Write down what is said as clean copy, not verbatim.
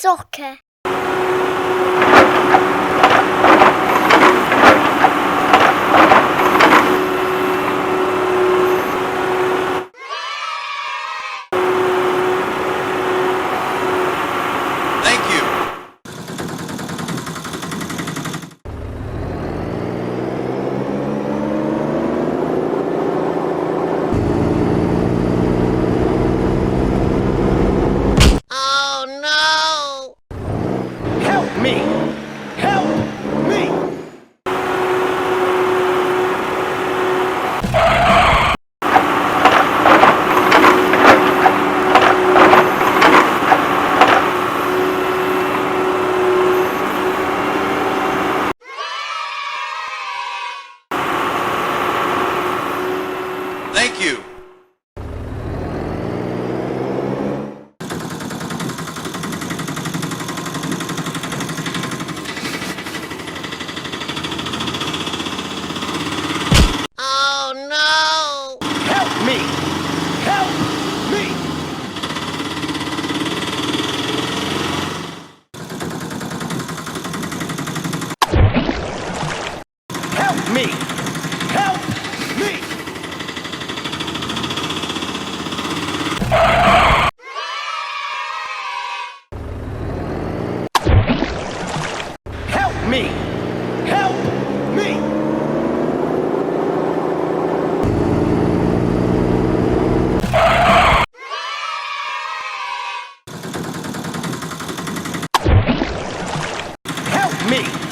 soccer. Thank you. Oh no! Help me! Help me! Thank you. Oh no! Help me! Help me! Help me! Help me! Help me! Help me! Help me!